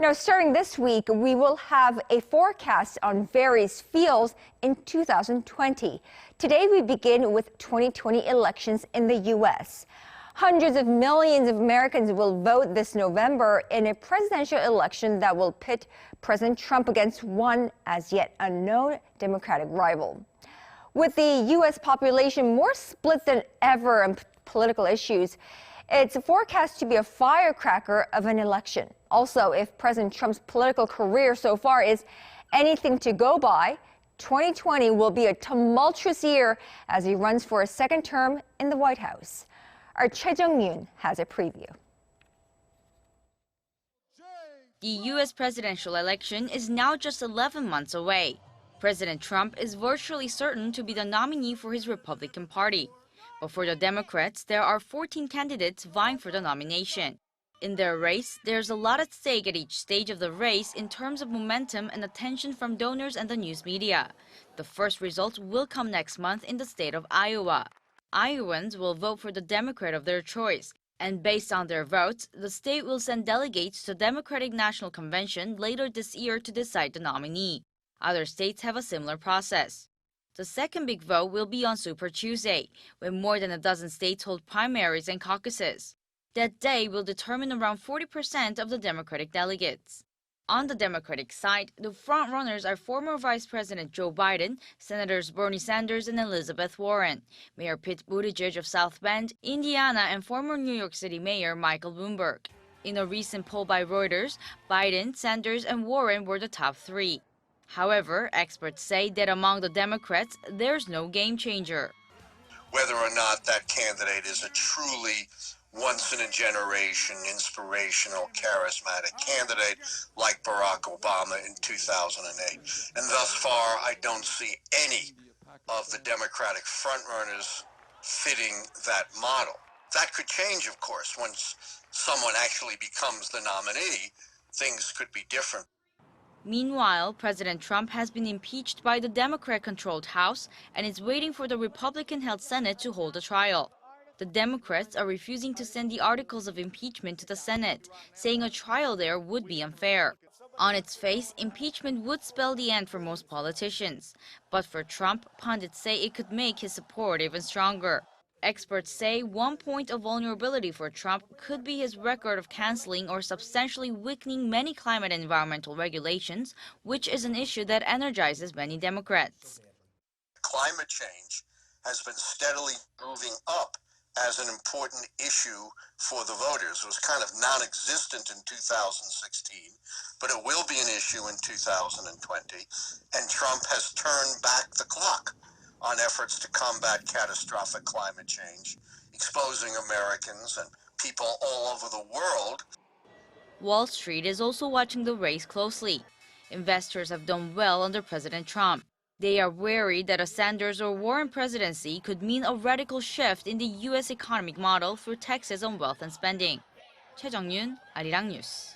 Now, starting this week, we will have a forecast on various fields in 2020. Today, we begin with 2020 elections in the U.S. Hundreds of millions of Americans will vote this November in a presidential election that will pit President Trump against one as yet unknown Democratic rival. With the U.S. population more split than ever on political issues, it's forecast to be a firecracker of an election. Also, if President Trump's political career so far is anything to go by, 2020 will be a tumultuous year as he runs for a second term in the White House. Our Choi Jeong-yoon has a preview. The U.S. presidential election is now just 11 months away. President Trump is virtually certain to be the nominee for his Republican Party. But for the Democrats, there are 14 candidates vying for the nomination. In their race, there's a lot at stake at each stage of the race in terms of momentum and attention from donors and the news media. The first results will come next month in the state of Iowa. Iowans will vote for the Democrat of their choice, and based on their votes, the state will send delegates to the Democratic National Convention later this year to decide the nominee. Other states have a similar process. The second big vote will be on Super Tuesday, when more than a dozen states hold primaries and caucuses. That day will determine around 40% of the Democratic delegates. On the Democratic side, the frontrunners are former Vice President Joe Biden, Senators Bernie Sanders and Elizabeth Warren, Mayor Pete Buttigieg of South Bend, Indiana, and former New York City Mayor Michael Bloomberg. In a recent poll by Reuters, Biden, Sanders, and Warren were the top three. However, experts say that among the Democrats, there's no game changer. Whether or not that candidate is a truly once-in-a-generation, inspirational, charismatic candidate like Barack Obama in 2008. And thus far, I don't see any of the Democratic frontrunners fitting that model. That could change, of course. Once someone actually becomes the nominee, things could be different. Meanwhile, President Trump has been impeached by the Democrat-controlled House and is waiting for the Republican-held Senate to hold a trial. The Democrats are refusing to send the articles of impeachment to the Senate, saying a trial there would be unfair. On its face, impeachment would spell the end for most politicians. But for Trump, pundits say it could make his support even stronger. Experts say one point of vulnerability for Trump could be his record of canceling or substantially weakening many climate and environmental regulations, which is an issue that energizes many Democrats. Climate change has been steadily moving up as an important issue for the voters. It was kind of non-existent in 2016, but it will be an issue in 2020. And Trump has turned back the clock on efforts to combat catastrophic climate change, exposing Americans and people all over the world. Wall Street is also watching the race closely. Investors have done well under President Trump. They are worried that a Sanders or Warren presidency could mean a radical shift in the U.S. economic model through taxes on wealth and spending. Choi Jeong-yoon, Arirang News.